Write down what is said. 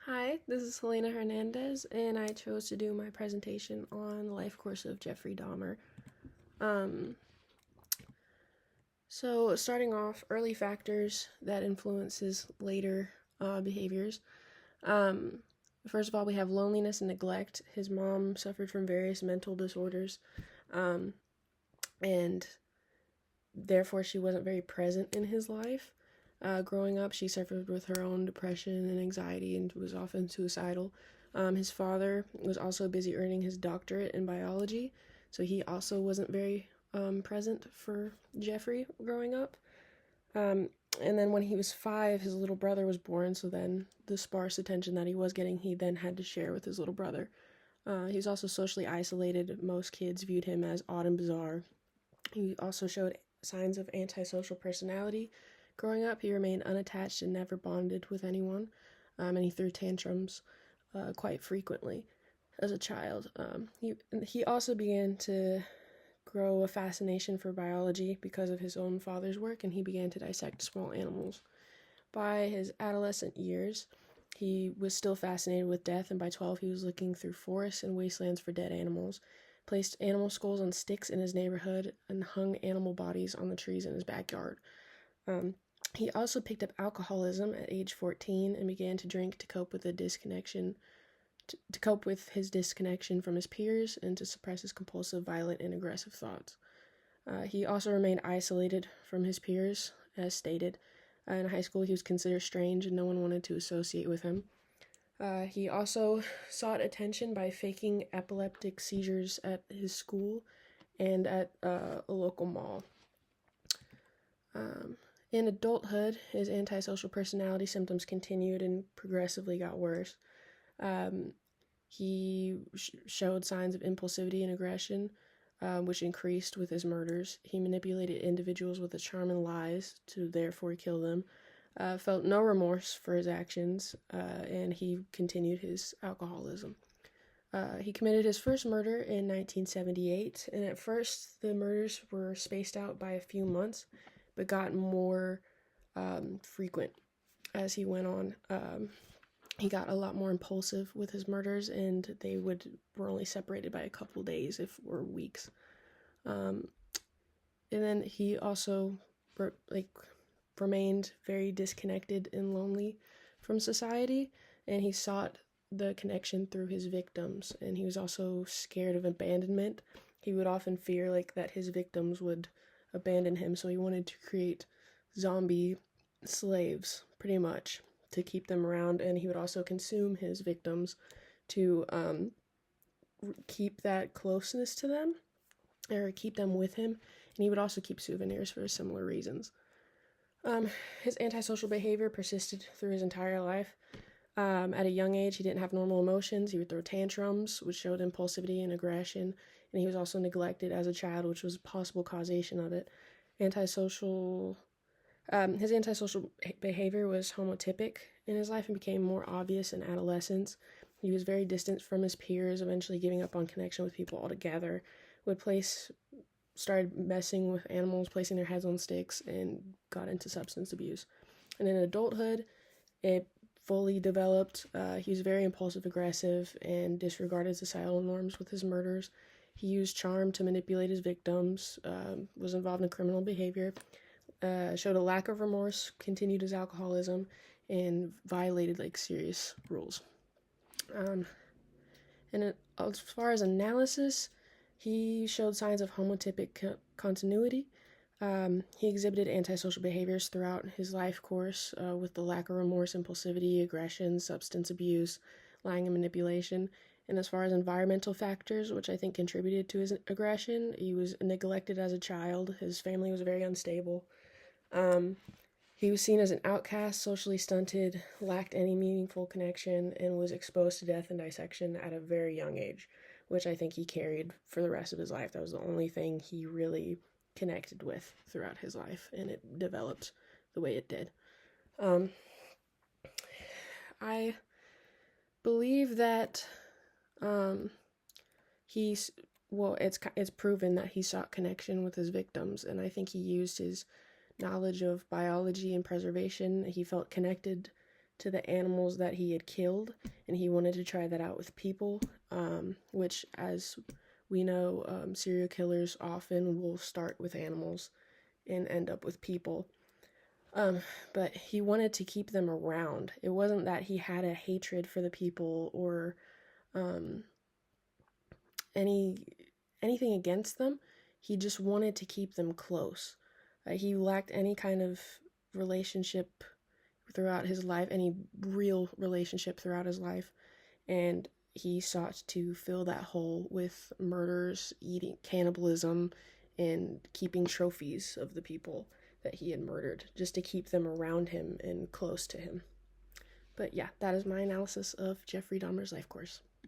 Hi, this is Helena Hernandez, and I chose to do my presentation on the life course of Jeffrey Dahmer. Um, so, starting off, early factors that influence his later behaviors. Um, First of all, we have loneliness and neglect. His mom suffered from various mental disorders, um, and therefore she wasn't very present in his life. Growing up, she suffered with her own depression and anxiety and was often suicidal. His father was also busy earning his doctorate in biology, so he also wasn't very present for Jeffrey growing up. Um, and then when he was 5, his little brother was born, so then the sparse attention that he was getting, he then had to share with his little brother. He was also socially isolated. Most kids viewed him as odd and bizarre. He also showed signs of antisocial personality. Growing up, he remained unattached and never bonded with anyone, and he threw tantrums quite frequently as a child. He also began to grow a fascination for biology because of his own father's work, and he began to dissect small animals. By his adolescent years, he was still fascinated with death, and by 12, he was looking through forests and wastelands for dead animals, placed animal skulls on sticks in his neighborhood, and hung animal bodies on the trees in his backyard. He also picked up alcoholism at age 14 and began to drink to cope with to cope with his disconnection from his peers and to suppress his compulsive, violent, and aggressive thoughts. He also remained isolated from his peers, as stated. In high school, he was considered strange and no one wanted to associate with him. He also sought attention by faking epileptic seizures at his school and at a local mall. In adulthood, his antisocial personality symptoms continued and progressively got worse. He showed signs of impulsivity and aggression, which increased with his murders. He manipulated individuals with a charm and lies to therefore kill them, felt no remorse for his actions, and he continued his alcoholism. He committed his first murder in 1978, and at first the murders were spaced out by a few months, but got more frequent as he went on. He got a lot more impulsive with his murders, and they were only separated by a couple days, or weeks. And then he also remained very disconnected and lonely from society, and he sought the connection through his victims, and he was also scared of abandonment. He would often fear that his victims would abandon him, so he wanted to create zombie slaves, pretty much, to keep them around, and he would also consume his victims to keep that closeness to them, or keep them with him, and he would also keep souvenirs for similar reasons. His antisocial behavior persisted through his entire life. At a young age, he didn't have normal emotions. He would throw tantrums, which showed impulsivity and aggression, and he was also neglected as a child, which was a possible causation of it. His antisocial behavior was homotypic in his life and became more obvious in adolescence. He was very distant from his peers, eventually giving up on connection with people altogether. Started messing with animals, placing their heads on sticks, and got into substance abuse. And in adulthood, it fully developed. He was very impulsive, aggressive, and disregarded societal norms with his murders. He used charm to manipulate his victims, was involved in criminal behavior, showed a lack of remorse, continued his alcoholism, and violated serious rules. And as far as analysis, he showed signs of homotypic continuity. He exhibited antisocial behaviors throughout his life course, with the lack of remorse, impulsivity, aggression, substance abuse, lying, and manipulation. And as far as environmental factors, which I think contributed to his aggression, he was neglected as a child. His family was very unstable. He was seen as an outcast, socially stunted, lacked any meaningful connection, and was exposed to death and dissection at a very young age, which I think he carried for the rest of his life. That was the only thing he really connected with throughout his life, and it developed the way it did. I believe that it's proven that he sought connection with his victims, and I think he used his knowledge of biology and preservation. He felt connected to the animals that he had killed, and he wanted to try that out with people, which, as we know, serial killers often will start with animals and end up with people. But he wanted to keep them around. It wasn't that he had a hatred for the people or anything against them. He just wanted to keep them close. He lacked any kind of relationship throughout his life, any real relationship throughout his life, and he sought to fill that hole with murders, eating, cannibalism, and keeping trophies of the people that he had murdered, just to keep them around him and close to him. But yeah, that is my analysis of Jeffrey Dahmer's life course.